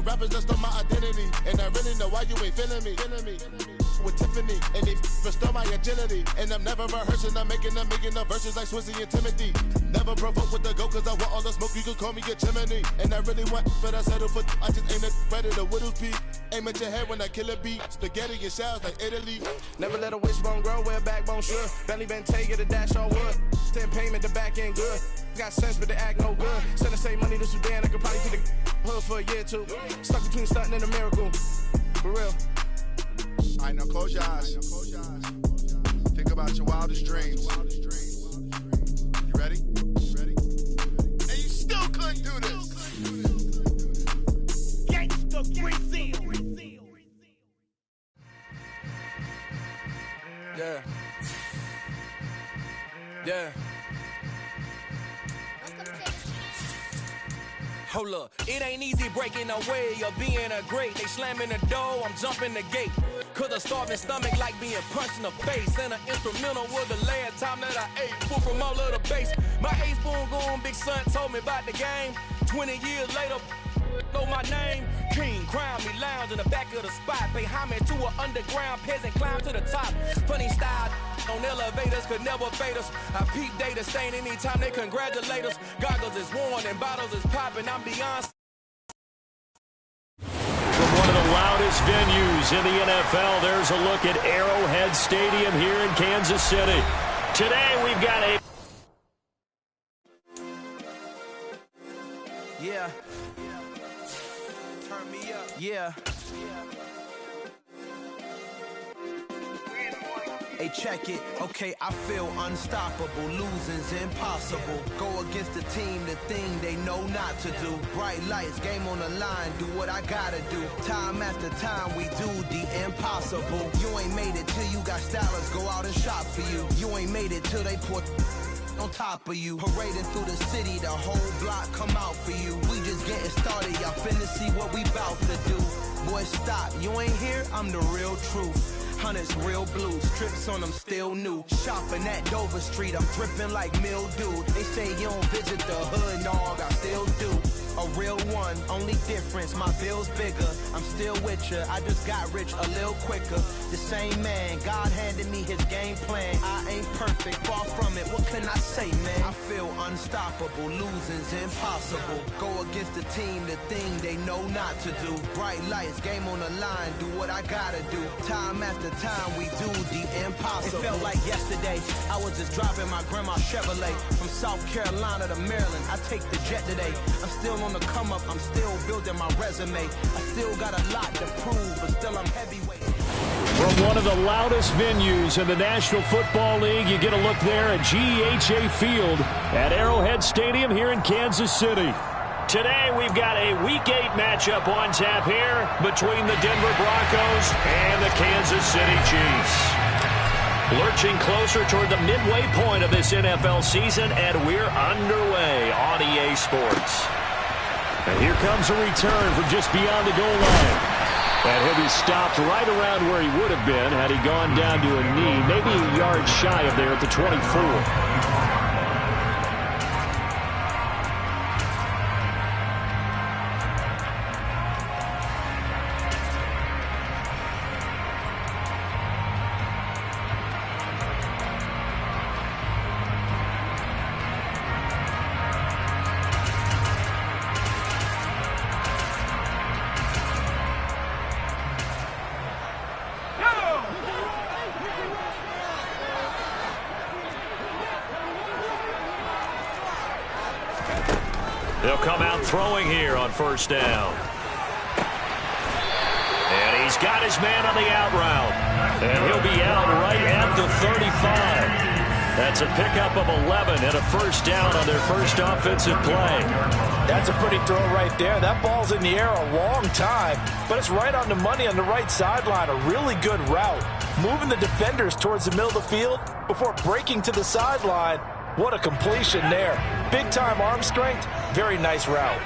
rappers that stole my identity, and I really know why you ain't feeling me. With Tiffany, and they restore my agility. And I'm never rehearsing, I'm making a million of verses like Swizzy and Timothy. Never provoke with the go, cause I want all the smoke, you can call me a chimney. And I really want, but I settle for, I just ain't ready to whittle pea. Aim at your head when I kill a beat, spaghetti and shells like Italy. Never let a wishbone grow where a backbone should. Belly been take it, a dash on wood. 10 payment, the back end good. Got sense, but they act no good. Send the same money to Sudan, I could probably see the hood for a year or two. Stuck between stunting and a miracle. For real. All right, now close your eyes. Think about your wildest dreams. You ready? And you still couldn't do this. Gangsta Brazil. Yeah. Yeah. Hold up, it ain't easy breaking away or being a great. They slamming the door, I'm jumping the gate. Cause a starving stomach like being punched in the face. And an instrumental was the last time that I ate. Food from all of the base. My ace spoon going, big son told me about the game. 20 years later, know my name. King, crown me, lounge in the back of the spot. Pay homage to an underground peasant, climb to the top. Funny style on elevators could never fade us. I peep data stain anytime they congratulate us. Goggles is worn and bottles is popping. I'm beyond. From one of the loudest venues in the NFL, there's a look at Arrowhead Stadium here in Kansas City. Today we've got a... Yeah. Turn me up. Yeah. Hey, check it. Okay, I feel unstoppable. Losing's impossible. Go against the team, the thing they know not to do. Bright lights, game on the line. Do what I gotta do. Time after time, we do the impossible. You ain't made it till you got stylists go out and shop for you. You ain't made it till they put on top of you. Parading through the city, the whole block come out for you. We just getting started, y'all finna see what we bout to do. Boy, stop, you ain't here, I'm the real truth. Hunters, real blue, strips on them still new. Shopping at Dover Street, I'm dripping like mildew. They say you don't visit the hood, dog, I still do. A real one, only difference, my bill's bigger. I'm still with ya, I just got rich a little quicker. The same man, God handed me his game plan. I ain't perfect, far from it, what can I say, man? I feel unstoppable, losing's impossible. Go against the team, the thing they know not to do. Bright lights, game on the line, do what I gotta do. Time after time, we do the impossible. It felt like yesterday, I was just driving my grandma's Chevrolet. From South Carolina to Maryland, I take the jet today. I'm still on the come up, I'm still building my resume. I still got a lot to prove, but still I'm heavyweight. From one of the loudest venues in the National Football League, you get a look there at GEHA Field at Arrowhead Stadium here in Kansas City. Today we've got a Week 8 matchup on tap here between the Denver Broncos and the Kansas City Chiefs. Lurching closer toward the midway point of this NFL season, and we're underway on EA Sports. And here comes a return from just beyond the goal line. And he'll be stopped right around where he would have been had he gone down to a knee, maybe a yard shy of there at the 24. They'll come out throwing here on first down. And he's got his man on the out route. And he'll be out right at the 35. That's a pickup of 11 and a first down on their first offensive play. That's a pretty throw right there. That ball's in the air a long time, but it's right on the money on the right sideline. A really good route. Moving the defenders towards the middle of the field before breaking to the sideline. What a completion there. Big-time arm strength. Very nice route.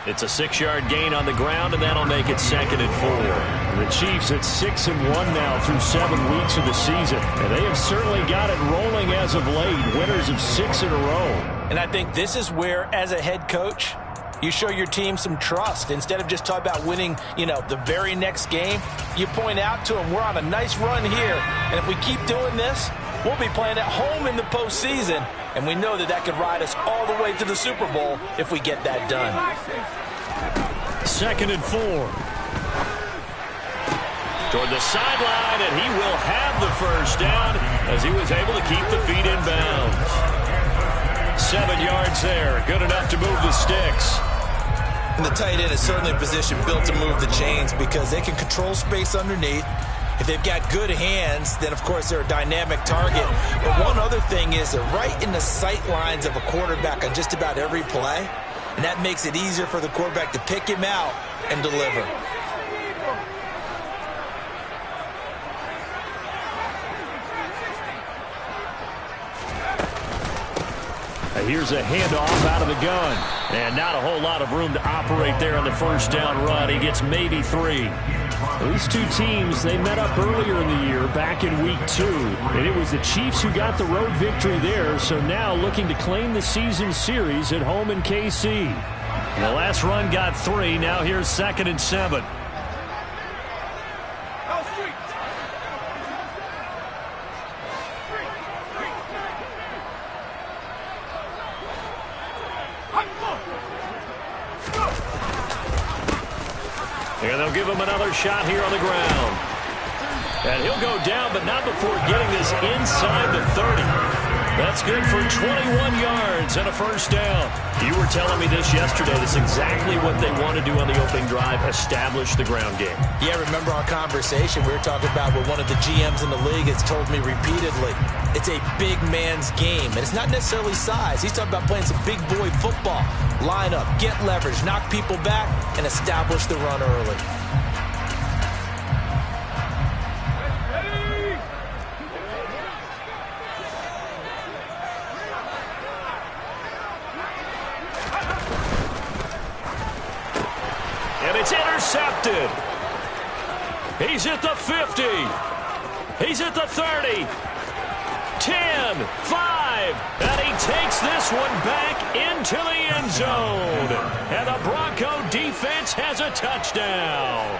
The It's a 6-yard gain on the ground, and that'll make it 2nd and 4. The Chiefs at 6-1 now through 7 weeks of the season, and they have certainly got it rolling as of late, winners of 6 in a row. And I think this is where, as a head coach, you show your team some trust. Instead of just talking about winning, the very next game, you point out to them, we're on a nice run here, and if we keep doing this, we'll be playing at home in the postseason, and we know that could ride us all the way to the Super Bowl if we get that done. 2nd and 4. Toward the sideline, and he will have the first down as he was able to keep the feet in bounds. 7 yards there, good enough to move the sticks. And the tight end is certainly a position built to move the chains because they can control space underneath. If they've got good hands, then, of course, they're a dynamic target. But one other thing is they're right in the sight lines of a quarterback on just about every play, and that makes it easier for the quarterback to pick him out and deliver. Here's a handoff out of the gun. And not a whole lot of room to operate there on the first down run. He gets maybe 3. These two teams, they met up earlier in the year, back in week 2. And it was the Chiefs who got the road victory there, so now looking to claim the season series at home in KC. And the last run got 3. Now here's 2nd and 7. And they'll give him another shot here on the ground. And he'll go down, but not before getting this inside the 30. That's good for 21 yards and a first down. You were telling me this yesterday. That's exactly what they want to do on the opening drive, establish the ground game. Yeah, remember our conversation? We were talking about what one of the GMs in the league has told me repeatedly. It's a big man's game, and it's not necessarily size. He's talking about playing some big boy football. Line up, get leverage, knock people back, and establish the run early. And it's intercepted. He's at the 50. He's at the 30. 10, 5, and he takes this one back into the end zone. And the Bronco defense has a touchdown.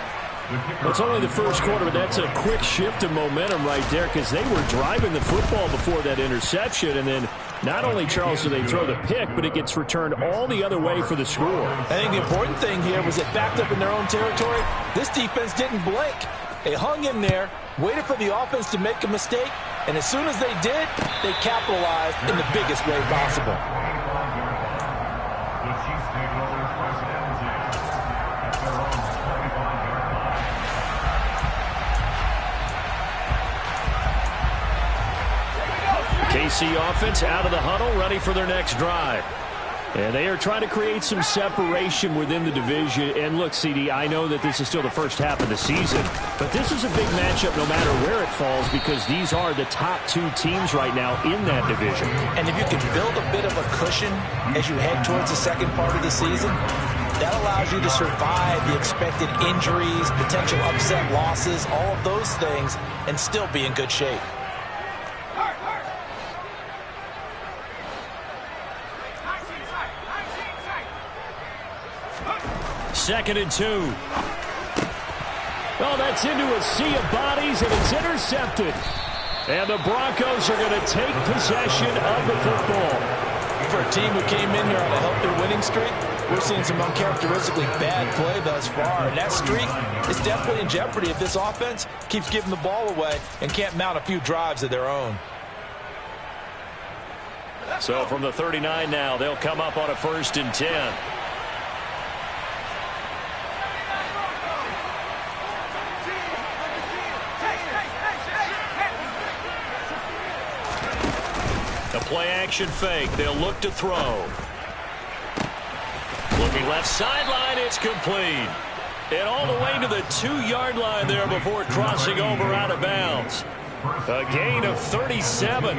It's only the first quarter, but that's a quick shift of momentum right there because they were driving the football before that interception. And then not only, Charles, do they throw the pick, but it gets returned all the other way for the score. I think the important thing here was it backed up in their own territory. This defense didn't blink. They hung in there, waited for the offense to make a mistake, and as soon as they did, they capitalized in the biggest way possible. KC offense out of the huddle, ready for their next drive. And they are trying to create some separation within the division. And look, CD, I know that this is still the first half of the season, but this is a big matchup no matter where it falls because these are the top 2 teams right now in that division. And if you can build a bit of a cushion as you head towards the second part of the season, that allows you to survive the expected injuries, potential upset losses, all of those things, and still be in good shape. Second and 2. Oh, that's into a sea of bodies, and it's intercepted. And the Broncos are going to take possession of the football. For a team who came in here on a healthy winning streak, we're seeing some uncharacteristically bad play thus far. And that streak is definitely in jeopardy if this offense keeps giving the ball away and can't mount a few drives of their own. So from the 39 now, they'll come up on a 1st and 10. A play-action fake. They'll look to throw. Looking left sideline. It's complete. And all the way to the 2-yard line there before crossing over out of bounds. A gain of 37.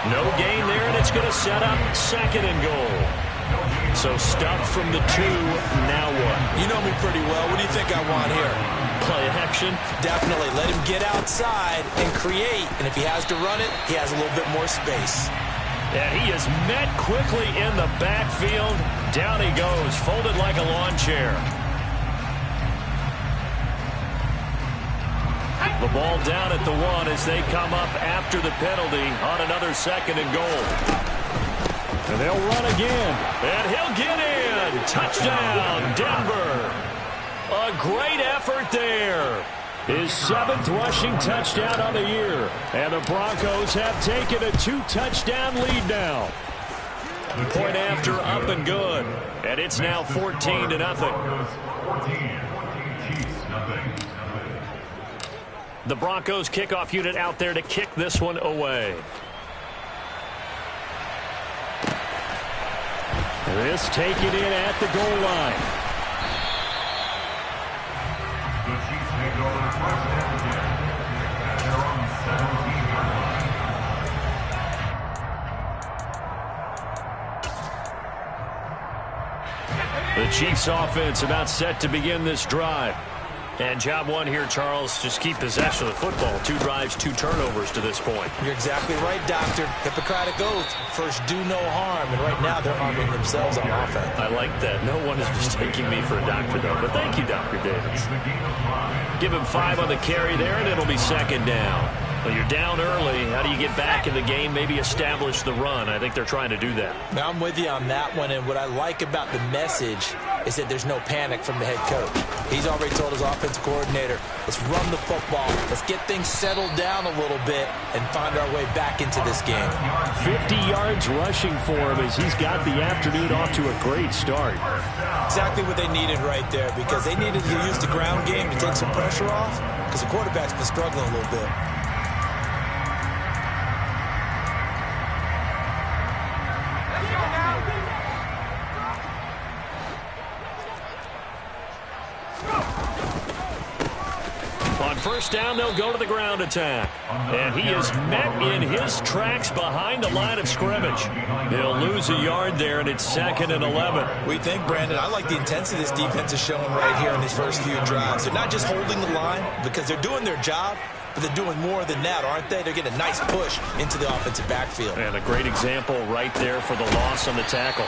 No gain there, and it's going to set up 2nd and goal. So stuff from the 2, now what? You know me pretty well. What do you think I want here? Play action? Definitely. Let him get outside and create. And if he has to run it, he has a little bit more space. And he is met quickly in the backfield. Down he goes, folded like a lawn chair. The ball down at the 1 as they come up after the penalty on another 2nd and goal. And they'll run again. And he'll get in. Touchdown, Denver. A great effort there. His 7th rushing touchdown on the year. And the Broncos have taken a 2-touchdown lead now. Point after up and good. And it's now 14-0. The Broncos kickoff unit out there to kick this one away. This taken in at the goal line. The Chiefs take over first down again at their own 17-yard line. The Chiefs offense about set to begin this drive. And job one here, Charles, just keep possession of the football. 2 drives, 2 turnovers to this point. You're exactly right, Doctor. Hippocratic oath. First, do no harm. And right now, they're harming themselves on offense. I like that. No one is mistaking me for a doctor, though. But thank you, Dr. Davis. Give him 5 on the carry there, and it'll be 2nd down. Well, you're down early. How do you get back in the game, maybe establish the run? I think they're trying to do that. Now, I'm with you on that one, and what I like about the message is that there's no panic from the head coach. He's already told his offensive coordinator, let's run the football, let's get things settled down a little bit and find our way back into this game. 50 yards rushing for him as he's got the afternoon off to a great start. Exactly what they needed right there, because they needed to use the ground game to take some pressure off, because the quarterback's been struggling a little bit. First down, they'll go to the ground attack. And he is met in his tracks behind the line of scrimmage. He'll lose a yard there, and it's 2nd and 11. We think, Brandon, I like the intensity this defense is showing right here in these first few drives. They're not just holding the line because they're doing their job, but they're doing more than that, aren't they? They're getting a nice push into the offensive backfield. And a great example right there for the loss on the tackle.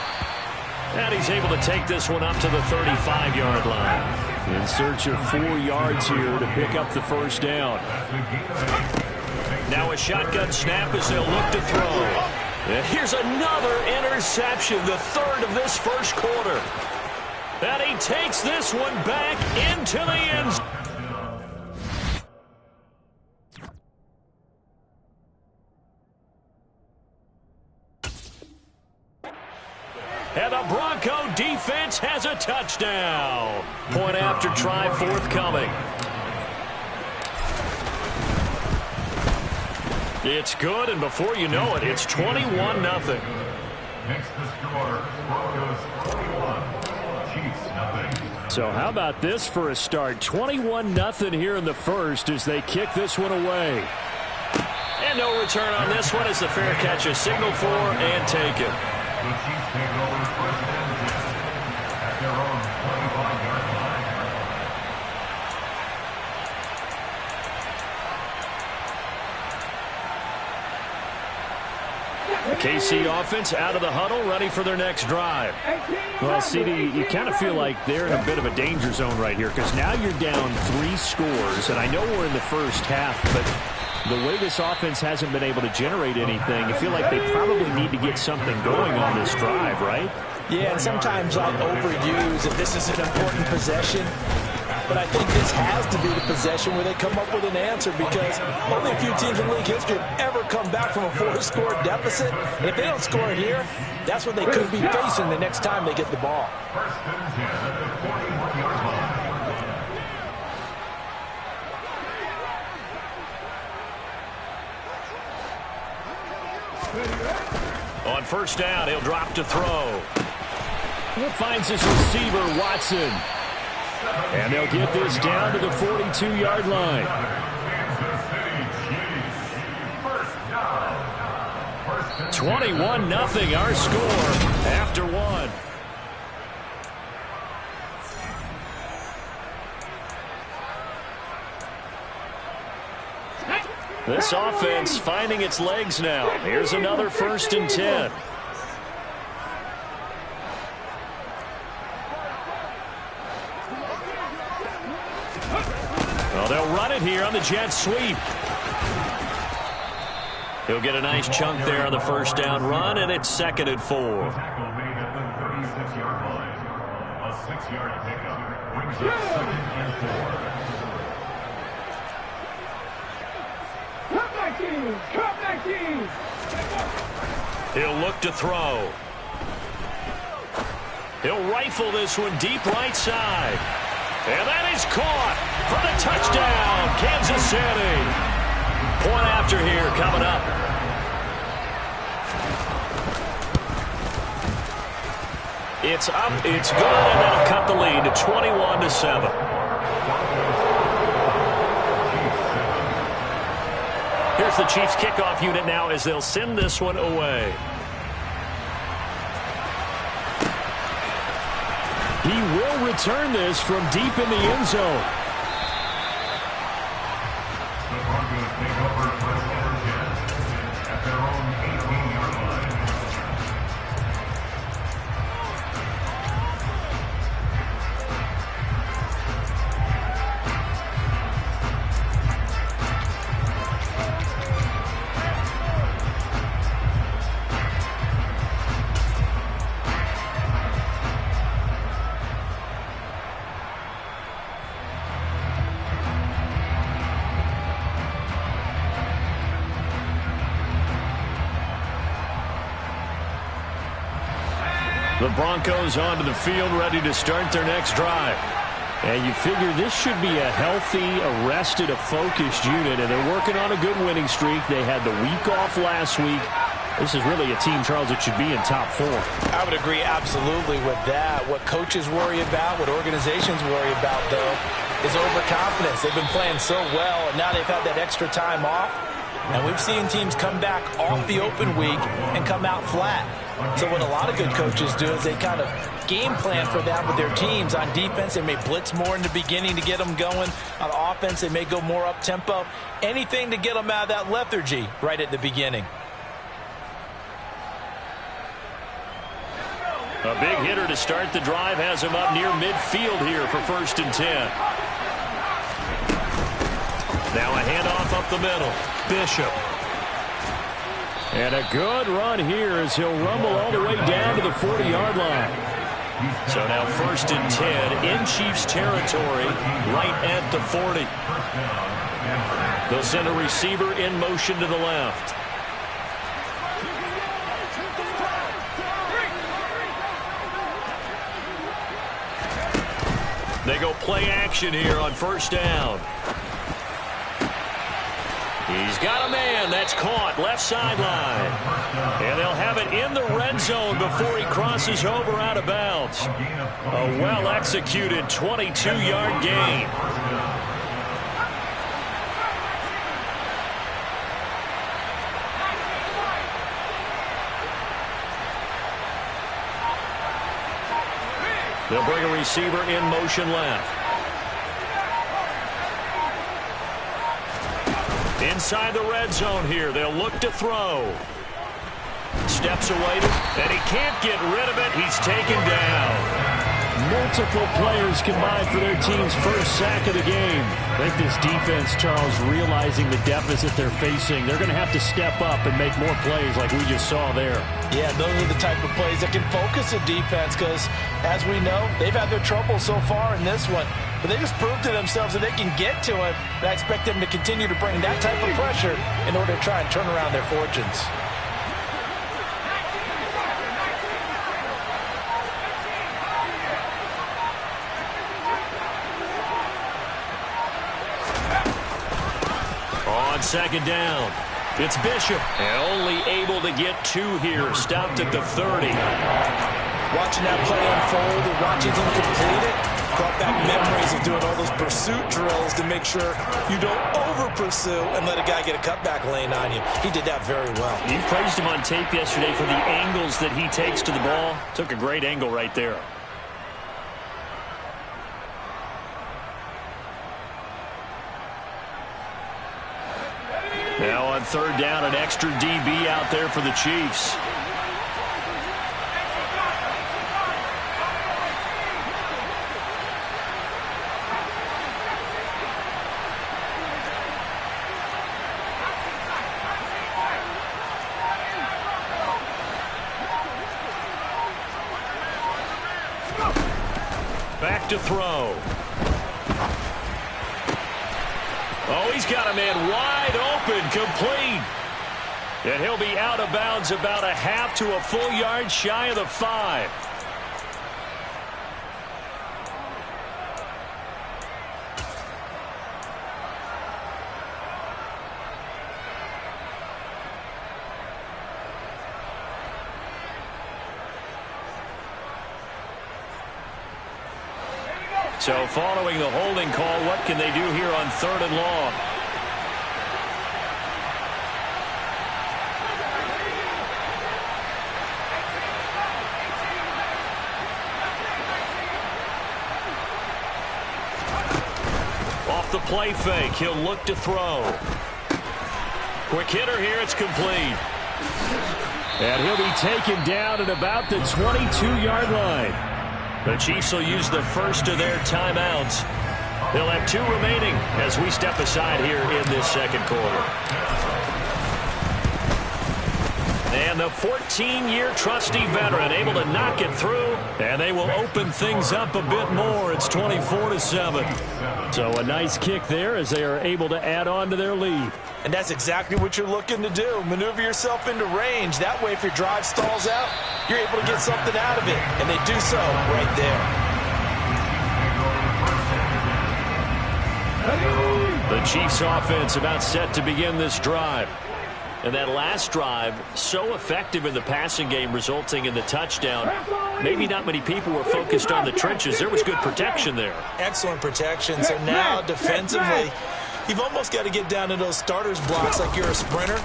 And he's able to take this one up to the 35-yard line. In search of 4 yards here to pick up the first down. Now a shotgun snap as they'll look to throw. And here's another interception, the 3rd of this first quarter. And he takes this one back into the end zone. And the Bronco defense has a touchdown. Point after try forthcoming. It's good, and before you know it, it's 21-0. Next to score, Broncos 21, Chiefs 0. So how about this for a start? 21-0 here in the first as they kick this one away. And no return on this one as the fair catch is signaled for and taken. The Chiefs take over first down at their own 25-yard line. KC offense out of the huddle, ready for their next drive. Well, CD, you kind of feel like they're in a bit of a danger zone right here because now you're down 3 scores, and I know we're in the first half, but the way this offense hasn't been able to generate anything, I feel like they probably need to get something going on this drive, right? Yeah, and sometimes I overuse if this is an important possession. But I think this has to be the possession where they come up with an answer because only a few teams in league history have ever come back from a 4-score deficit. And if they don't score here, that's what they could be facing the next time they get the ball. First and 10 at the 41-yard line. On first down, he'll drop to throw. He finds his receiver, Watson. And they'll get this down to the 42-yard line. Kansas City Chiefs. First down. First 21-0 our score after one. This offense finding its legs now. Here's another 1st and 10. Well, they'll run it here on the jet sweep. He'll get a nice chunk there on the 1st down run, and it's 2nd and 4. Tackle made at the 36-yard line. A 6-yard pickup brings up 2nd and 4. He'll look to throw. He'll rifle this one deep right side. And that is caught for the touchdown, Kansas City. Point after here coming up. It's up, it's good, and that'll cut the lead to 21-7. Here's the Chiefs kickoff unit now as they'll send this one away. He will return this from deep in the end zone. The Broncos take over 1st and 10 at their own 18-yard line. The Broncos onto the field, ready to start their next drive. And you figure this should be a healthy, a rested, a focused unit, and they're working on a good winning streak. They had the week off last week. This is really a team, Charles, that should be in top 4. I would agree absolutely with that. What coaches worry about, what organizations worry about, though, is overconfidence. They've been playing so well, and now they've had that extra time off. And we've seen teams come back off the open week and come out flat. So what a lot of good coaches do is they kind of game plan for that with their teams. On defense, they may blitz more in the beginning to get them going. On offense, they may go more up-tempo. Anything to get them out of that lethargy right at the beginning. A big hitter to start the drive has him up near midfield here for 1st and 10. Now a handoff up the middle. Bishop. And a good run here as he'll rumble all the way down to the 40-yard line. So now 1st and 10 in Chiefs territory, right at the 40. They'll send a receiver in motion to the left. They go play action here on 1st down. He's got a man. That's caught left sideline. And they'll have it in the red zone before he crosses over out of bounds. A well-executed 22-yard gain. They'll bring a receiver in motion left. Inside the red zone here. They'll look to throw. Steps awaited, and he can't get rid of it. He's taken down. Multiple players combined for their team's first sack of the game. I think this defense, Charles, realizing the deficit they're facing, they're going to have to step up and make more plays like we just saw there. Yeah, those are the type of plays that can focus a defense because, as we know, they've had their trouble so far in this one. But they just proved to themselves that they can get to it. And I expect them to continue to bring that type of pressure in order to try and turn around their fortunes. On 2nd down, it's Bishop. And only able to get 2 here. Stopped at the 30. Watching that play unfold and watching him complete it, Brought back memories of doing all those pursuit drills to make sure you don't over-pursue and let a guy get a cutback lane on you. He did that very well. You praised him on tape yesterday for the angles that he takes to the ball. Took a great angle right there. Now on third down, an extra DB out there for the Chiefs. Back to throw. Oh, he's got a man wide open, complete. And he'll be out of bounds about a half to a full yard shy of the 5. So following the holding call, what can they do here on 3rd and long? Off the play fake, he'll look to throw. Quick hitter here, it's complete. And he'll be taken down at about the 22-yard line. The Chiefs will use the first of their timeouts. They'll have 2 remaining as we step aside here in this second quarter. And the 14-year trusty veteran able to knock it through, and they will open things up a bit more. It's 24-7. So a nice kick there as they are able to add on to their lead. And that's exactly what you're looking to do. Maneuver yourself into range. That way, if your drive stalls out, you're able to get something out of it. And they do so right there. The Chiefs offense about set to begin this drive. And that last drive, so effective in the passing game, resulting in the touchdown. Maybe not many people were focused on the trenches. There was good protection there. Excellent protection. So now, defensively, you've almost got to get down to those starters blocks like you're a sprinter.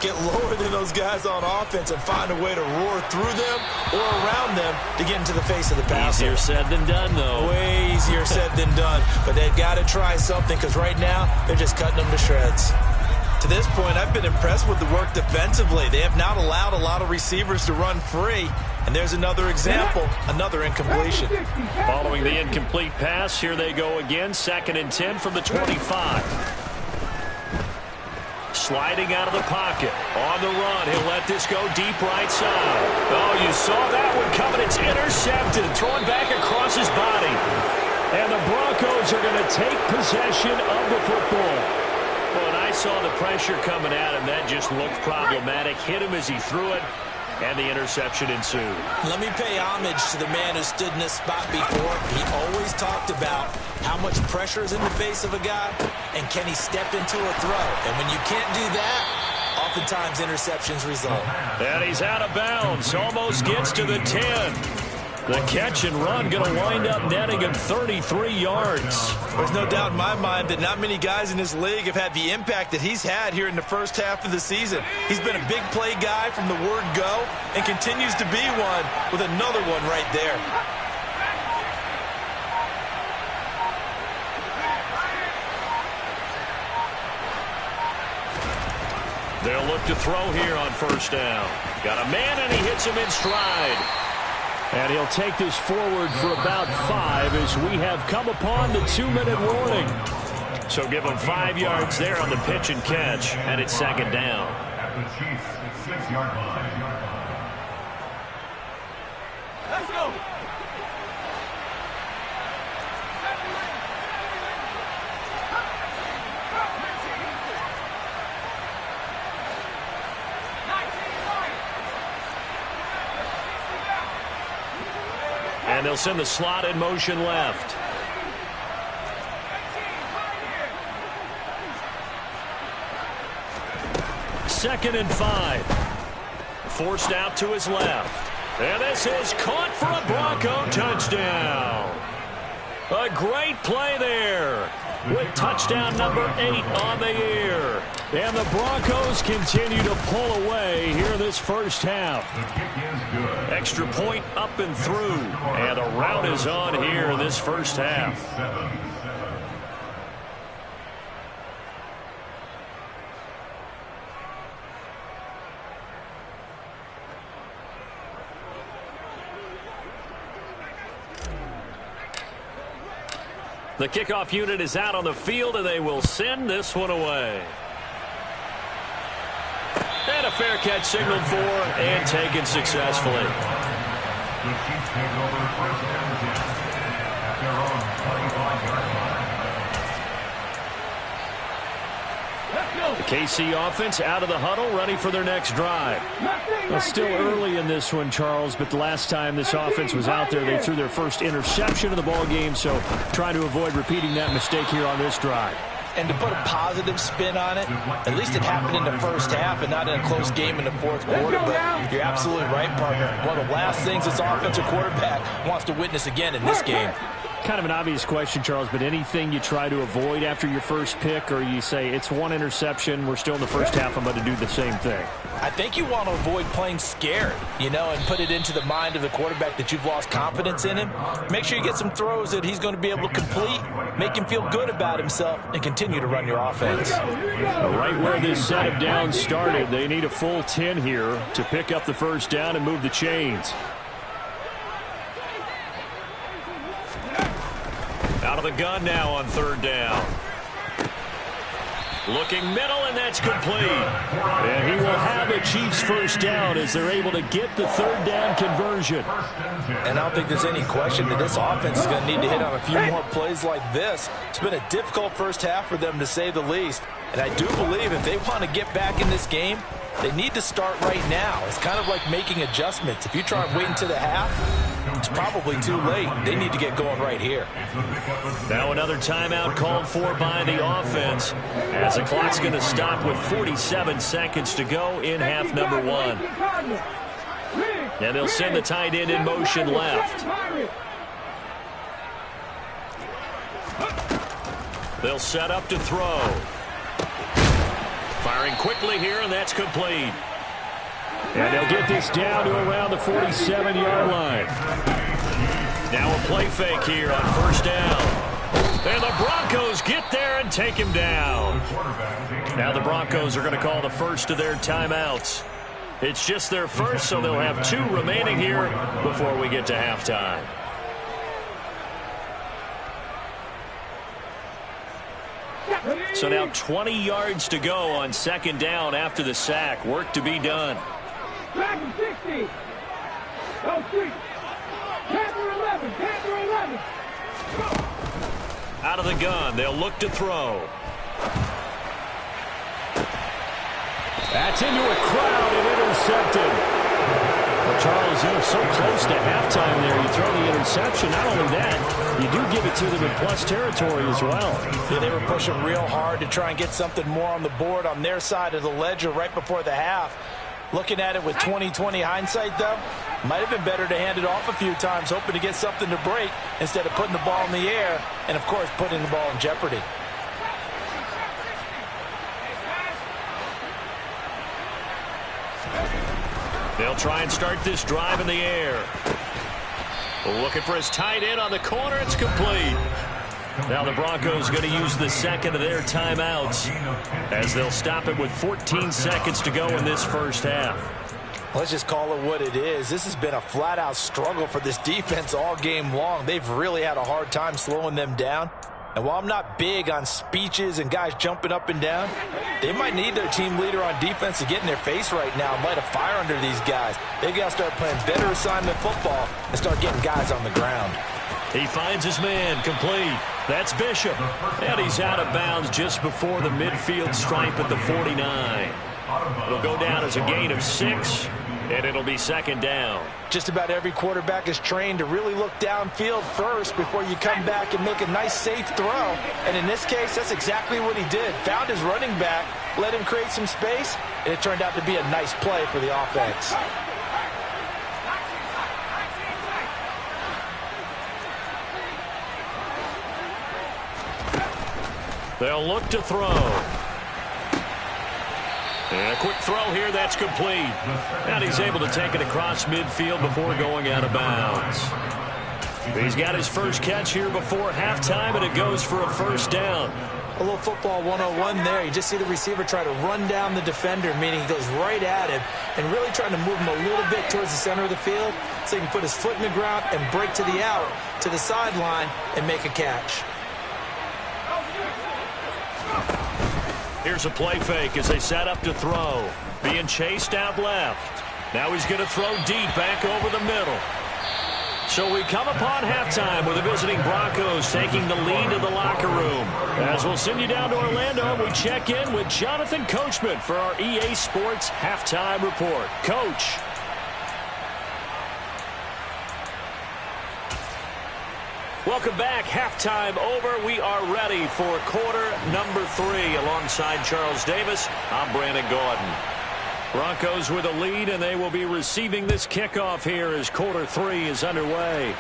Get lower than those guys on offense and find a way to roar through them or around them to get into the face of the passer. Easier said than done, though. Way easier said than done. But they've got to try something because right now they're just cutting them to shreds. To this point, I've been impressed with the work defensively. They have not allowed a lot of receivers to run free. And there's another example, another incompletion. Following the incomplete pass, here they go again. 2nd and 10 from the 25. Sliding out of the pocket. On the run, he'll let this go deep right side. Oh, you saw that one coming. It's intercepted. Thrown back across his body. And the Broncos are going to take possession of the football. Well, and I saw the pressure coming at him. That just looked problematic. Hit him as he threw it, and the interception ensued. Let me pay homage to the man who stood in this spot before. He always talked about how much pressure is in the face of a guy, and can he step into a throw. And when you can't do that, oftentimes interceptions result. And he's out of bounds. Almost gets to the 10. The catch and run going to wind up netting him 33 yards. There's no doubt in my mind that not many guys in this league have had the impact that he's had here in the first half of the season. He's been a big play guy from the word go and continues to be one with another one right there. They'll look to throw here on 1st down. Got a man and he hits him in stride. And he'll take this forward for about 5 as we have come upon the 2-minute warning. So give him 5 yards there on the pitch and catch, and it's 2nd down. At the Chiefs' 6-yard line. Let's go. And they'll send the slot in motion left. Second and 5. Forced out to his left. And this is caught for a Bronco touchdown. A great play there with touchdown number 8 on the year. And the Broncos continue to pull away here this first half. Extra point up and through. And the rout is on here in this first half. The kickoff unit is out on the field, and they will send this one away. And a fair catch signaled for and taken successfully. The Chiefs take over first and 10 at their own 25-yard line. The KC offense out of the huddle, ready for their next drive. Well, still early in this one, Charles, but the last time this offense was out there, they threw their first interception of the ball game, so trying to avoid repeating that mistake here on this drive. And to put a positive spin on it, at least it happened in the first half and not in a close game in the fourth quarter. But you're absolutely right, partner. One of the last things this offensive quarterback wants to witness again in this game. Kind of an obvious question, Charles, but anything you try to avoid after your first pick, or you say it's one interception, we're still in the first half, I'm going to do the same thing? I think you want to avoid playing scared, and put it into the mind of the quarterback that you've lost confidence in him. Make sure you get some throws that he's going to be able to complete, make him feel good about himself, and continue to run your offense. Right where this set of downs started, they need a full 10 here to pick up the first down and move the chains. Out of the gun now on third down. Looking middle, and that's complete. And he will have a Chiefs first down as they're able to get the third down conversion. And I don't think there's any question that this offense is going to need to hit on a few more plays like this. It's been a difficult first half for them, to say the least. And I do believe if they want to get back in this game, they need to start right now. It's kind of like making adjustments. If you try and wait until the half, it's probably too late. They need to get going right here. Now another timeout called for by the offense, as the clock's going to stop with 47 seconds to go in half number 1. And they'll send the tight end in motion left. They'll set up to throw. Firing quickly here, and that's complete. And they'll get this down to around the 47-yard line. Now a play fake here on first down. And the Broncos get there and take him down. Now the Broncos are going to call the first of their timeouts. It's just their first, so they'll have 2 remaining here before we get to halftime. So now 20 yards to go on second down after the sack. Work to be done. Out of the gun, they'll look to throw. That's into a crowd and intercepted. Well, Charles, they're so close to halftime there. You throw the interception. Not only that, you do give it to them in plus territory as well. Yeah, they were pushing real hard to try and get something more on the board on their side of the ledger right before the half. Looking at it with 20/20 hindsight, though, might have been better to hand it off a few times, hoping to get something to break instead of putting the ball in the air and, of course, putting the ball in jeopardy. They'll try and start this drive in the air. Looking for his tight end on the corner. It's complete. Now the Broncos going to use the second of their timeouts as they'll stop it with 14 seconds to go in this first half. Let's just call it what it is. This has been a flat-out struggle for this defense all game long. They've really had a hard time slowing them down. And while I'm not big on speeches and guys jumping up and down, they might need their team leader on defense to get in their face right now and light a fire under these guys. They've got to start playing better assignment football and start getting guys on the ground. He finds his man, complete. That's Bishop. And he's out of bounds just before the midfield stripe at the 49. It'll go down as a gain of 6, and it'll be second down. Just about every quarterback is trained to really look downfield first before you come back and make a nice, safe throw. And in this case, that's exactly what he did. Found his running back, let him create some space, and it turned out to be a nice play for the offense. They'll look to throw. And a quick throw here, that's complete. And he's able to take it across midfield before going out of bounds. He's got his first catch here before halftime, and it goes for a first down. A little football 101 there. You just see the receiver try to run down the defender, meaning he goes right at him and really trying to move him a little bit towards the center of the field so he can put his foot in the ground and break to the out, to the sideline, and make a catch. Here's a play fake as they set up to throw. Being chased out left. Now he's going to throw deep back over the middle. So we come upon halftime with the visiting Broncos taking the lead to the locker room. As we'll send you down to Orlando, we check in with Jonathan Coachman for our EA Sports Halftime Report. Coach. Welcome back. Halftime over. We are ready for quarter number 3 alongside Charles Davis. I'm Brandon Gaudin. Broncos with a lead, and they will be receiving this kickoff here as quarter 3 is underway.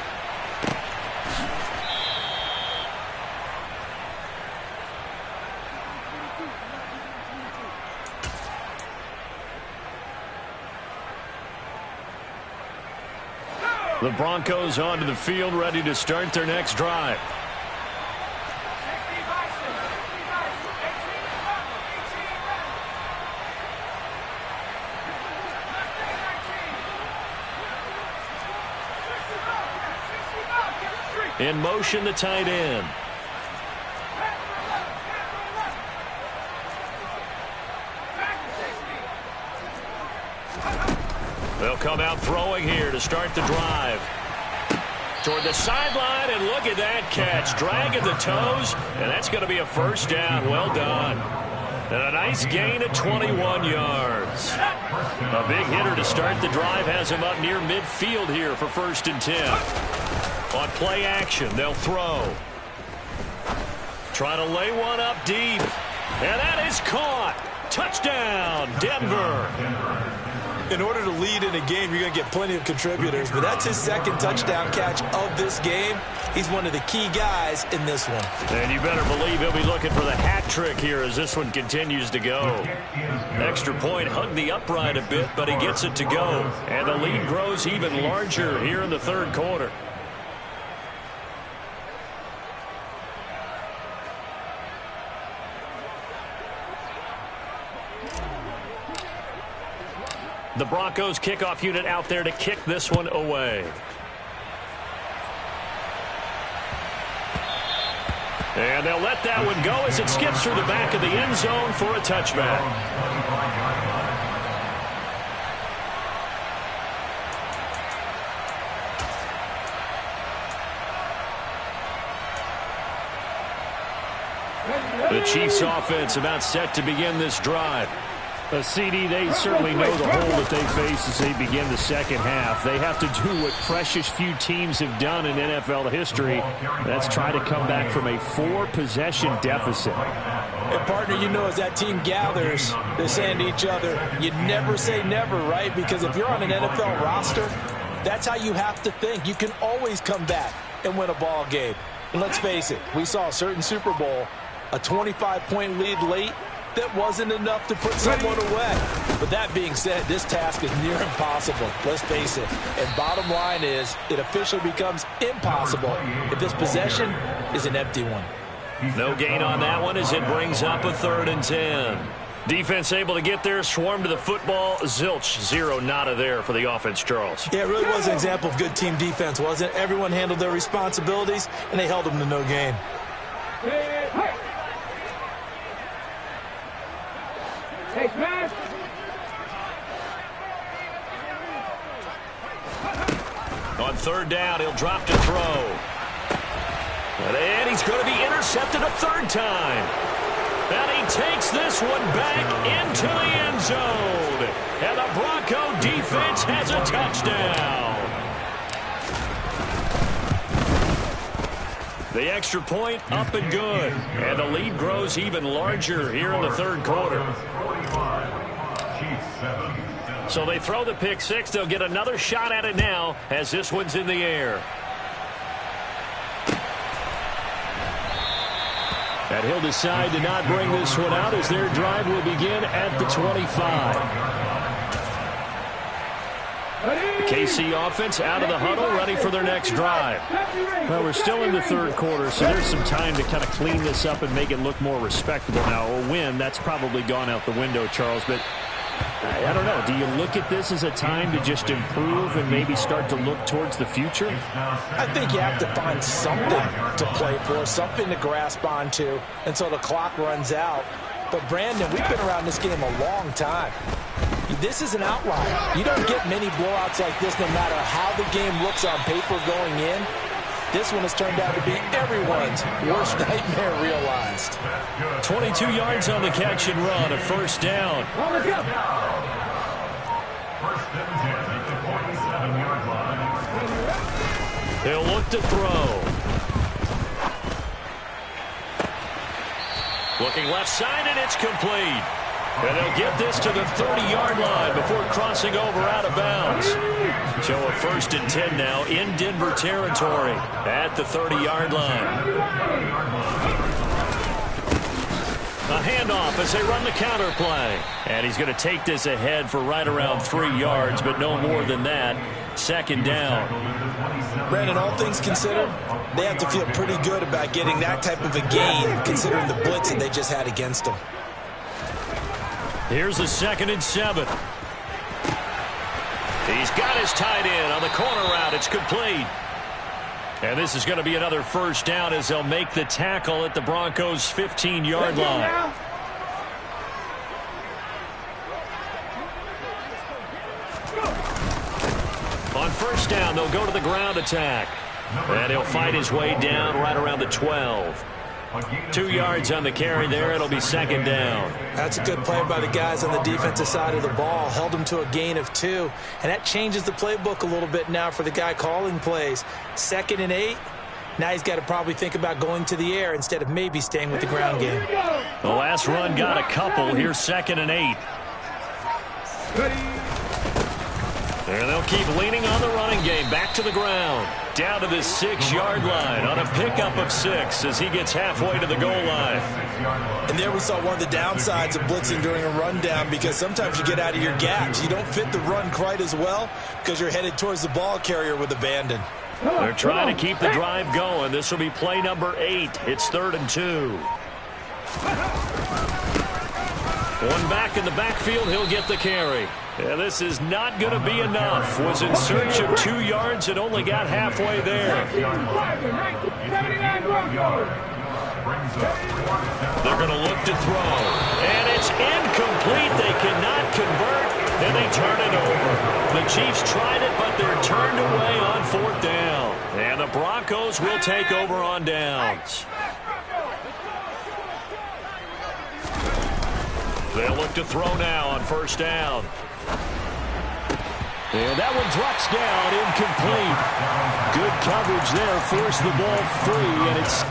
The Broncos onto the field, ready to start their next drive. In motion, the tight end. They'll come out throwing here to start the drive. Toward the sideline, and look at that catch. Dragging the toes, and that's going to be a first down. Well done. And a nice gain of 21 yards. A big hitter to start the drive has him up near midfield here for 1st and 10. On play action, they'll throw. Try to lay one up deep. And that is caught. Touchdown, Denver. In order to lead in a game, you're going to get plenty of contributors, but that's his 2nd touchdown catch of this game. He's one of the key guys in this one. And you better believe he'll be looking for the hat trick here as this one continues to go. Extra point hugged the upright a bit, but he gets it to go. And the lead grows even larger here in the 3rd quarter. The Broncos kickoff unit out there to kick this one away. And they'll let that one go as it skips through the back of the end zone for a touchback. The Chiefs offense about set to begin this drive. CD, they certainly know the hole that they face as they begin the second half. They have to do what precious few teams have done in NFL history. That's try to come back from a 4-possession deficit. And, partner, you know, as that team gathers, they're saying to each other, you never say never, right? Because if you're on an NFL roster, that's how you have to think. You can always come back and win a ball game. And let's face it, we saw a certain Super Bowl, a 25-point lead late. That wasn't enough to put someone away. But that being said, this task is near impossible. Let's face it. And bottom line is, it officially becomes impossible if this possession is an empty one. No gain on that one as it brings up a 3rd and 10. Defense able to get there, swarm to the football. Zilch, 0 nada there for the offense, Charles. Yeah, it really was an example of good team defense, wasn't it? Everyone handled their responsibilities, and they held them to no gain. On 3rd down, he'll drop to throw. And he's going to be intercepted a 3rd time. And he takes this one back into the end zone. And the Bronco defense has a touchdown. The extra point up and good. And the lead grows even larger here in the 3rd quarter. So they throw the pick 6. They'll get another shot at it now as this one's in the air. And he'll decide to not bring this one out as their drive will begin at the 25. The KC offense out of the huddle, ready for their next drive. Well, we're still in the third quarter, so there's some time to kind of clean this up and make it look more respectable now. A win, that's probably gone out the window, Charles, but I don't know. Do you look at this as a time to just improve and maybe start to look towards the future? I think you have to find something to play for, something to grasp onto until the clock runs out. But, Brandon, we've been around this game a long time. This is an outlier. You don't get many blowouts like this no matter how the game looks on paper going in. This one has turned out to be everyone's worst nightmare realized. 22 yards on the catch and run, a first down. First and 10 at the 47-yard line. They'll look to throw. Looking left side, and it's complete. And they'll get this to the 30-yard line before crossing over out of bounds. So a first and 10 now in Denver territory at the 30-yard line. A handoff as they run the counter play. And he's going to take this ahead for right around 3 yards, but no more than that. Second down. Brandon, all things considered, they have to feel pretty good about getting that type of a gain considering the blitz that they just had against them. Here's the 2nd and 7. He's got his tight end on the corner route. It's complete. And this is going to be another first down as they'll make the tackle at the Broncos' 15-yard line. On first down, they'll go to the ground attack. And he'll fight his way down right around the 12. 2 yards on the carry there. It'll be second down. That's a good play by the guys on the defensive side of the ball. Held them to a gain of 2. And that changes the playbook a little bit now for the guy calling plays. 2nd and 8. Now he's got to probably think about going to the air instead of maybe staying with the ground game. The last run got a couple. Here's 2nd and 8. And they'll keep leaning on the running game. Back to the ground. Down to the 6-yard line on a pickup of 6 as he gets halfway to the goal line. And there we saw one of the downsides of blitzing during a rundown because sometimes you get out of your gaps. You don't fit the run quite as well because you're headed towards the ball carrier with abandon. They're trying to keep the drive going. This will be play number 8. It's 3rd and 2. One back in the backfield. He'll get the carry. Yeah, this is not going to be enough. Was in search of 2 yards and only got halfway there. They're going to look to throw. And it's incomplete. They cannot convert, and they turn it over. The Chiefs tried it, but they're turned away on 4th down. And the Broncos will take over on downs. They'll look to throw now on first down. And that one drops down, incomplete. Good coverage there, forced the ball free, and it's...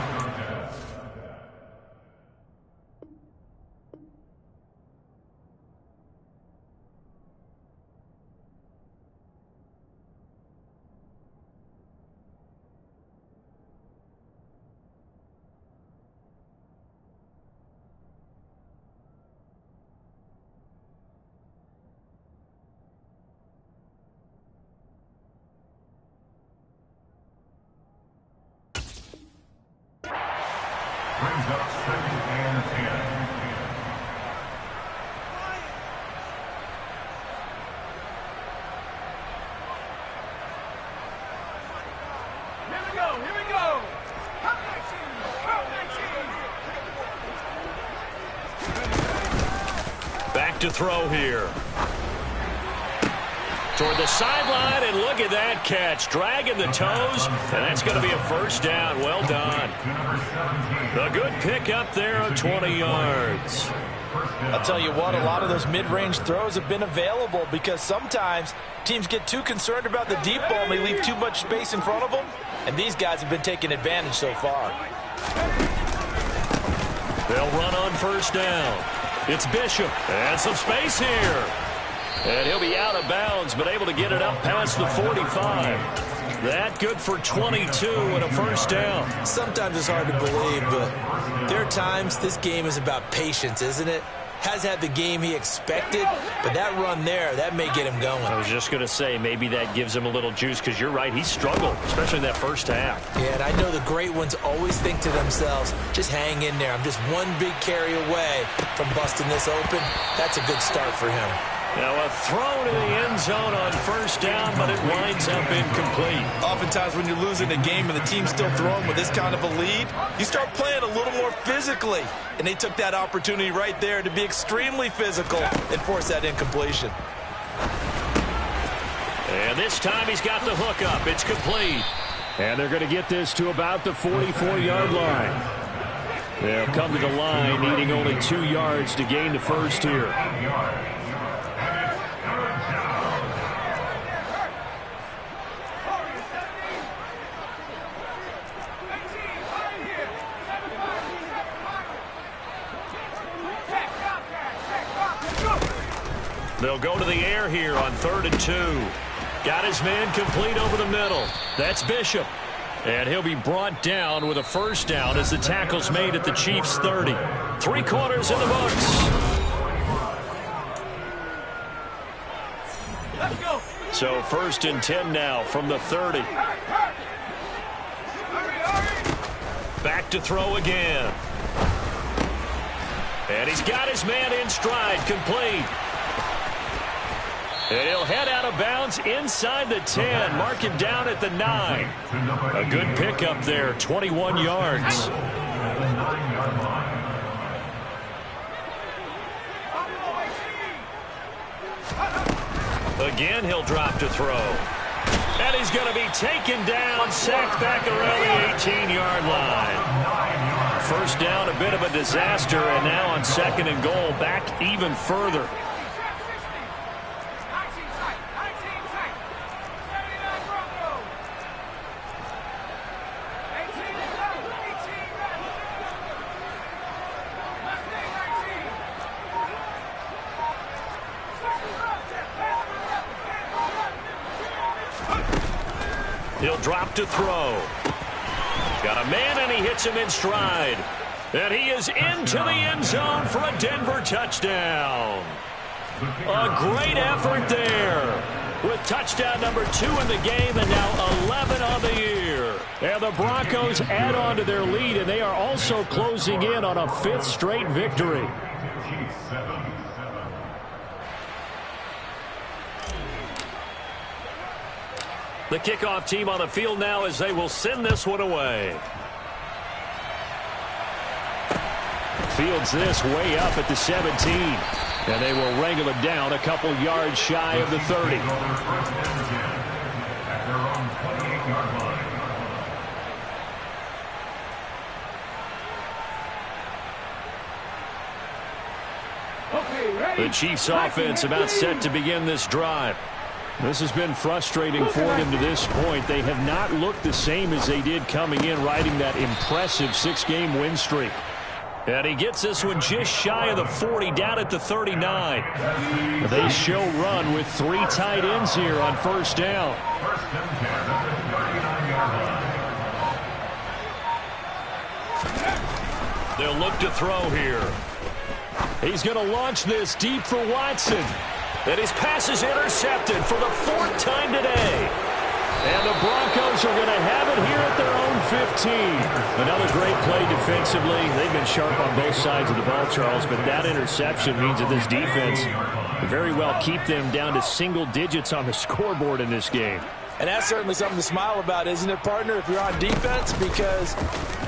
Brings up 2nd and 10. Here we go. Back to throw here. Toward the sideline, and look at that catch. Dragging the toes, and that's going to be a first down. Well done. A good pick up there of 20 yards. I'll tell you what, a lot of those mid-range throws have been available because sometimes teams get too concerned about the deep ball and they leave too much space in front of them, and these guys have been taking advantage so far. They'll run on first down. It's Bishop, and some space here. And he'll be out of bounds, but able to get it up past the 45. That good for 22 and a first down. Sometimes it's hard to believe, but there are at times, this game is about patience, isn't it? Hasn't had the game he expected, but that run there, that may get him going. I was just going to say, maybe that gives him a little juice, because you're right, he struggled, especially in that first half. Yeah, and I know the great ones always think to themselves, just hang in there. I'm just one big carry away from busting this open. That's a good start for him. Now a throw to the end zone on first down, but it winds up incomplete. Oftentimes when you're losing a game and the team's still throwing with this kind of a lead, you start playing a little more physically. And they took that opportunity right there to be extremely physical and force that incompletion. And this time he's got the hook up. It's complete. And they're going to get this to about the 44-yard line. They'll come to the line needing only 2 yards to gain the first here. They'll go to the air here on 3rd and 2. Got his man complete over the middle. That's Bishop. And he'll be brought down with a first down as the tackle's made at the Chiefs' 30. 3 quarters in the books. Let's go. So 1st and 10 now from the 30. Back to throw again. And he's got his man in stride, complete. And he'll head out of bounds inside the 10. Mark him down at the 9. A good pickup there, 21 yards. Again, he'll drop to throw. And he's going to be taken down, sacked back around the 18-yard line. First down, a bit of a disaster, and now on 2nd and goal, back even further. He'll drop to throw. Got a man, and he hits him in stride. And he is into the end zone for a Denver touchdown. A great effort there, with touchdown number 2 in the game and now 11 on the year. And the Broncos add on to their lead, and they are also closing in on a 5th straight victory. The kickoff team on the field now as they will send this one away. Fields this way up at the 17. And they will wrangle it down a couple yards shy of the 30. The Chiefs offense about set to begin this drive. This has been frustrating for them to this point. They have not looked the same as they did coming in, riding that impressive 6-game win streak. And he gets this one just shy of the 40, down at the 39. They show run with 3 tight ends here on first down. They'll look to throw here. He's going to launch this deep for Watson. And his pass is intercepted for the 4th time today. And the Broncos are going to have it here at their own 15. Another great play defensively. They've been sharp on both sides of the ball, Charles, but that interception means that this defense very well keep them down to single digits on the scoreboard in this game. And that's certainly something to smile about, isn't it, partner, if you're on defense? Because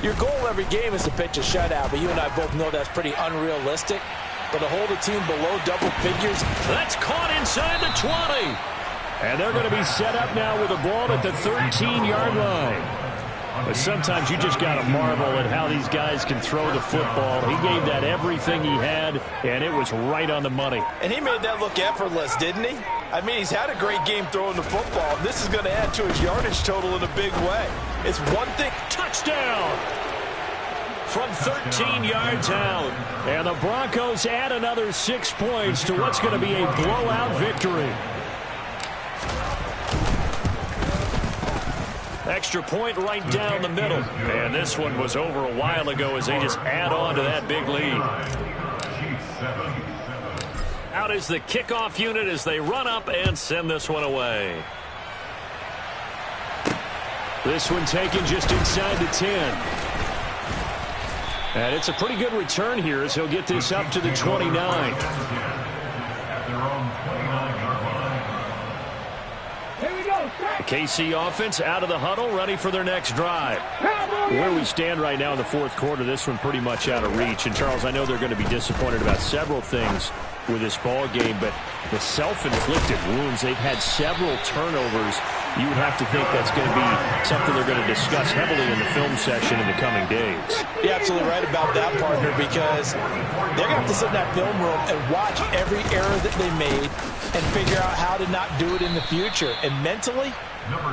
your goal every game is to pitch a shutout, but you and I both know that's pretty unrealistic. But to hold a team below double figures. That's caught inside the 20. And they're going to be set up now with a ball at the 13-yard line. But sometimes you just got to marvel at how these guys can throw the football. He gave that everything he had, and it was right on the money. And he made that look effortless, didn't he? I mean, he's had a great game throwing the football. This is going to add to his yardage total in a big way. It's one thing. Touchdown! From 13 yards out. And the Broncos add another 6 points to what's going to be a blowout victory. Extra point right down the middle. And this one was over a while ago as they just add on to that big lead. Out is the kickoff unit as they run up and send this one away. This one taken just inside the 10. And it's a pretty good return here as he'll get this up to the 29. The KC offense out of the huddle, ready for their next drive. Where we stand right now in the fourth quarter, this one pretty much out of reach. And, Charles, I know they're going to be disappointed about several things with this ball game, but the self-inflicted wounds, they've had several turnovers. You would have to think that's going to be something they're going to discuss heavily in the film session in the coming days. You're absolutely right about that, partner, because they're going to have to sit in that film room and watch every error that they made and figure out how to not do it in the future. And mentally,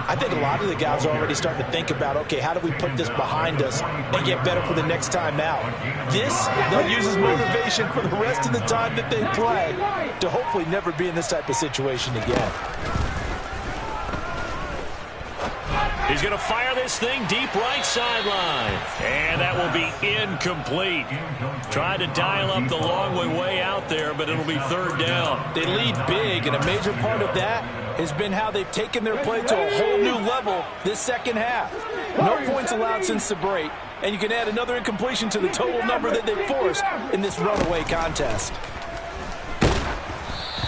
I think a lot of the guys are already starting to think about, okay, how do we put this behind us and get better for the next time out? This, they'll use as motivation for the rest of the time that they play to hopefully never be in this type of situation again. He's going to fire this thing deep right sideline. And that will be incomplete. Tried to dial up the long way out there, but it'll be third down. They lead big, and a major part of that has been how they've taken their play to a whole new level this second half. No points allowed since the break, and you can add another incompletion to the total number that they forced in this runaway contest.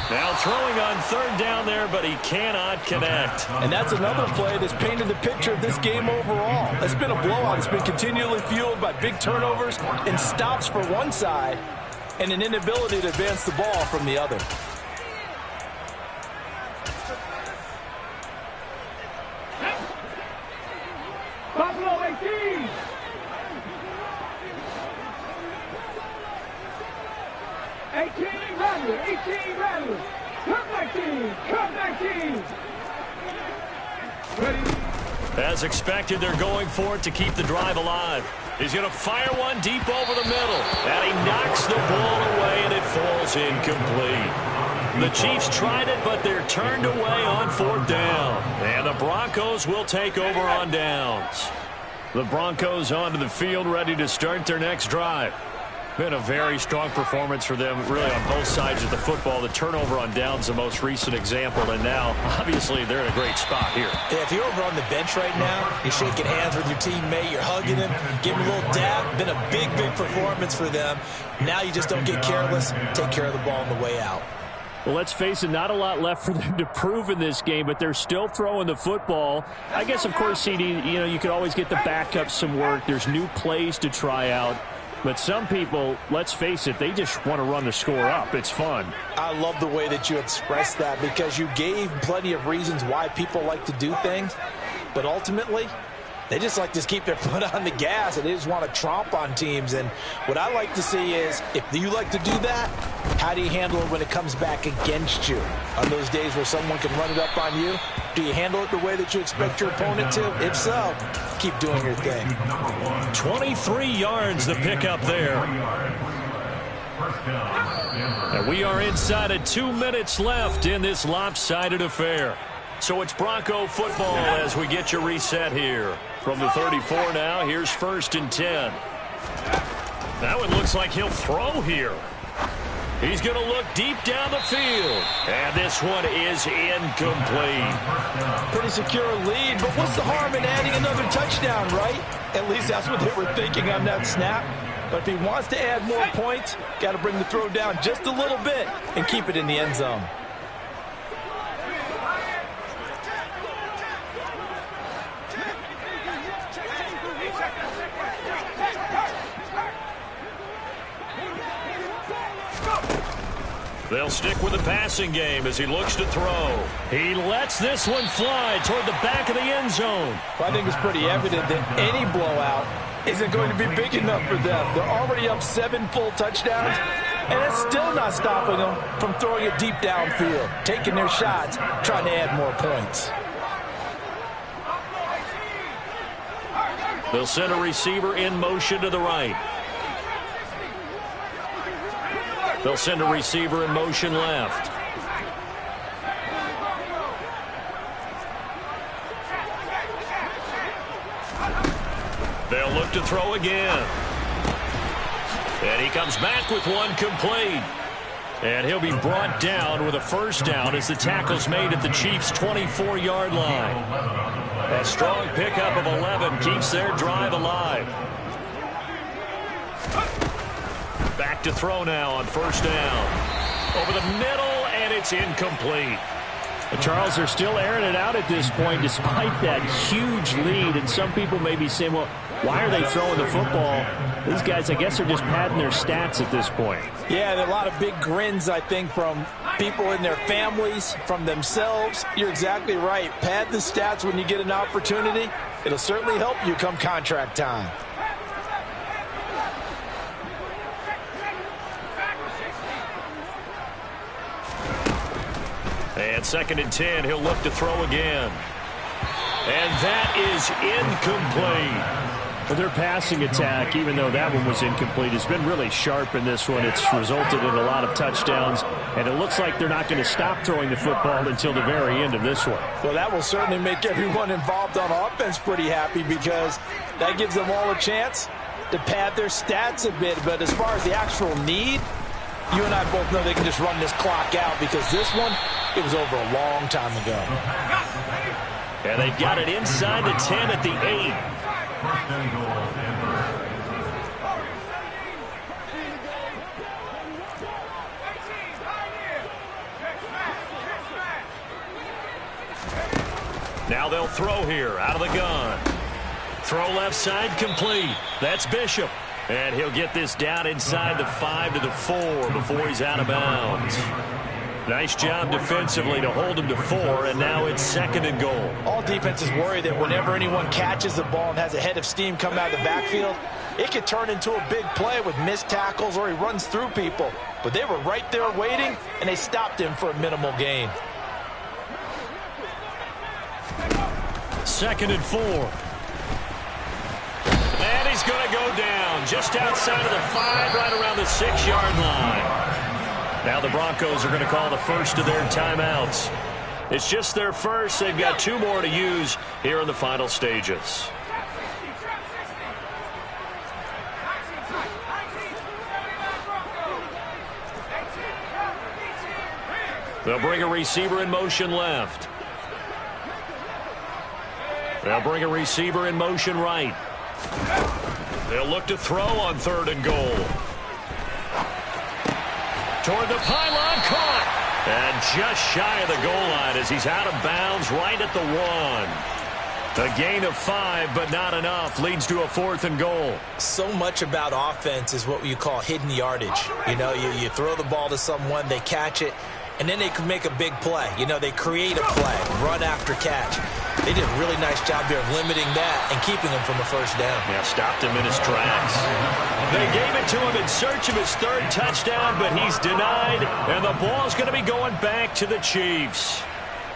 Now throwing on third down there, but he cannot connect. And that's another play that's painted the picture of this game overall. It's been a blowout. It's been continually fueled by big turnovers and stops for one side and an inability to advance the ball from the other. Buffalo 18. Come 19. As expected, they're going for it to keep the drive alive. He's going to fire one deep over the middle. And he knocks the ball away, and it falls incomplete. The Chiefs tried it, but they're turned away on fourth down. And the Broncos will take over on downs. The Broncos onto the field, ready to start their next drive. Been a very strong performance for them, really, on both sides of the football. The turnover on downs, the most recent example, and now, obviously, they're in a great spot here. Yeah, if you're over on the bench right now, you're shaking hands with your teammate, you're hugging him, giving him a little dab. Been a big, big performance for them. Now you just don't get careless. Take care of the ball on the way out. Well, let's face it, not a lot left for them to prove in this game, but they're still throwing the football. I guess, of course, CD, you could always get the backups some work. There's new plays to try out. But some people, let's face it, they just want to run the score up. It's fun. I love the way that you expressed that because you gave plenty of reasons why people like to do things. But ultimately, they just like to keep their foot on the gas and they just want to tromp on teams. And what I like to see is, if you like to do that, how do you handle it when it comes back against you? On those days where someone can run it up on you, do you handle it the way that you expect your opponent to? If so, keep doing your thing. 23 yards the pickup there. And we are inside of 2 minutes left in this lopsided affair. So it's Bronco football as we get you reset here. From the 34 now, here's 1st and 10. That one looks like he'll throw here. He's going to look deep down the field. And this one is incomplete. Pretty secure lead, but what's the harm in adding another touchdown, right? At least that's what they were thinking on that snap. But if he wants to add more points, got to bring the throw down just a little bit and keep it in the end zone. They'll stick with the passing game as he looks to throw. He lets this one fly toward the back of the end zone. Well, I think it's pretty evident that any blowout isn't going to be big enough for them. They're already up 7 full touchdowns, and it's still not stopping them from throwing it deep downfield, taking their shots, trying to add more points. They'll send a receiver in motion to the right. They'll send a receiver in motion left. They'll look to throw again. And he comes back with one complete. And he'll be brought down with a first down as the tackle's made at the Chiefs' 24-yard line. A strong pickup of 11 keeps their drive alive. Back to throw now on first down. Over the middle, and it's incomplete. Charles, they're still airing it out at this point despite that huge lead. And some people may be saying, well, why are they throwing the football? These guys, I guess, are just padding their stats at this point. Yeah, there are a lot of big grins, I think, from people in their families, from themselves. You're exactly right. Pad the stats when you get an opportunity. It'll certainly help you come contract time. And 2nd and 10, he'll look to throw again. And that is incomplete. Well, their passing attack, even though that one was incomplete, has been really sharp in this one. It's resulted in a lot of touchdowns, and it looks like they're not going to stop throwing the football until the very end of this one. Well, that will certainly make everyone involved on offense pretty happy because that gives them all a chance to pad their stats a bit. But as far as the actual need, you and I both know they can just run this clock out because this one, it was over a long time ago. And they've got it inside the 10 at the 8. Now they'll throw here out of the gun. Throw left side complete. That's Bishop. And he'll get this down inside the 5 to the 4 before he's out of bounds. Nice job defensively to hold him to 4, and now it's 2nd and goal. All defenses worry that whenever anyone catches the ball and has a head of steam come out of the backfield, it could turn into a big play with missed tackles or he runs through people. But they were right there waiting, and they stopped him for a minimal gain. 2nd and 4. And he's going to go down just outside of the 5, right around the 6-yard line. Now the Broncos are going to call the first of their timeouts. It's just their first. They've got 2 more to use here in the final stages. They'll bring a receiver in motion left. They'll bring a receiver in motion right. They'll look to throw on 3rd and goal. Toward the pylon, caught. And just shy of the goal line as he's out of bounds right at the 1. A gain of 5, but not enough. Leads to a 4th and goal. So much about offense is what you call hidden yardage. You know, you throw the ball to someone, they catch it, and then they can make a big play. You know, they create a play, run after catch. They did a really nice job there of limiting that and keeping him from a first down. Yeah, stopped him in his tracks. They gave it to him in search of his 3rd touchdown, but he's denied, and the ball's going to be going back to the Chiefs.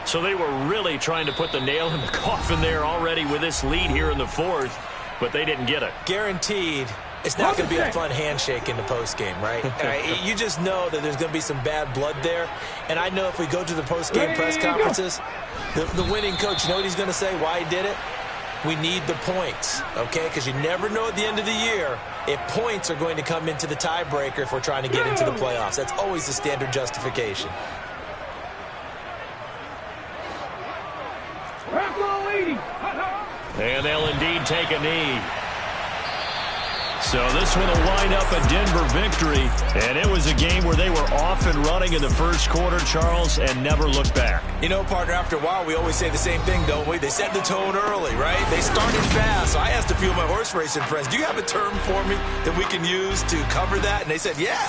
So they were really trying to put the nail in the coffin there already with this lead here in the 4th, but they didn't get it. Guaranteed. It's not going to be a fun handshake in the postgame, right? You just know that there's going to be some bad blood there. And I know if we go to the postgame press conferences, the winning coach, you know what he's going to say, why he did it? We need the points, okay? Because you never know at the end of the year if points are going to come into the tiebreaker if we're trying to get into the playoffs. That's always the standard justification. And they'll indeed take a knee. So this one will wind up a Denver victory. And it was a game where they were off and running in the first quarter, Charles, and never looked back. You know, partner, after a while, we always say the same thing, don't we? They set the tone early, right? They started fast. So I asked a few of my horse racing friends, do you have a term for me that we can use to cover that? And they said, yeah.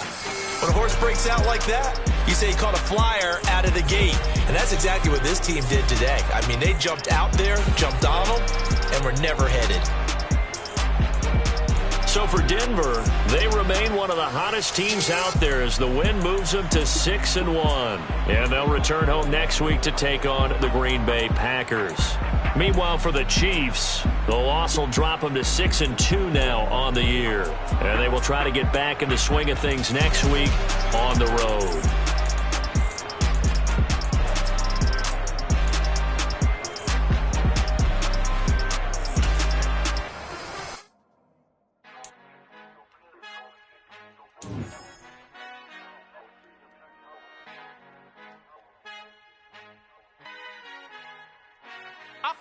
When a horse breaks out like that, you say he caught a flyer out of the gate. And that's exactly what this team did today. I mean, they jumped out there, jumped on them, and were never headed. So for Denver, they remain one of the hottest teams out there as the win moves them to 6-1. And they'll return home next week to take on the Green Bay Packers. Meanwhile, for the Chiefs, the loss will drop them to 6-2 now on the year. And they will try to get back in the swing of things next week on the road. Our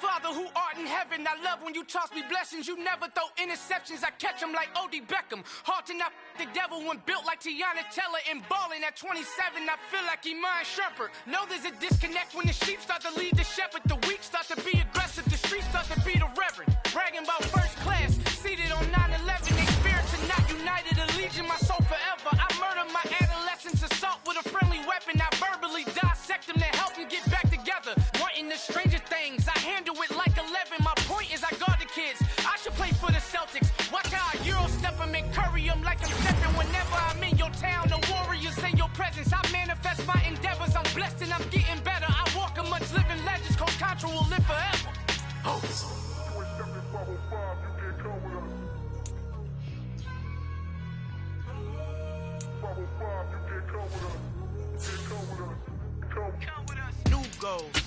Father who art in heaven, I love when you toss me blessings. You never throw interceptions, I catch them like O.D. Beckham. Hard to not the devil when built like Tiana Teller and balling at 27. I feel like Iman Shumpert. Know there's a disconnect when the sheep start to lead the shepherd. The weak start to be aggressive, the streets start to be the reverend. Bragging about first class, seated on 9/11. They spirits are not united, a legion, my soul forever. I murder my adolescence, assault with a friendly weapon. I verbally dissect them to help them get back together. Wanting the stranger things, I handle it like 11. My point is I guard the kids. I should play for the Celtics. Watch how I Euro step them and curry them like I'm stepping. Whenever I'm in your town, the Warriors in your presence. I manifest my endeavors. I'm blessed and I'm getting better. I walk amongst living legends. Coach Contra will live forever. Oh. New goals.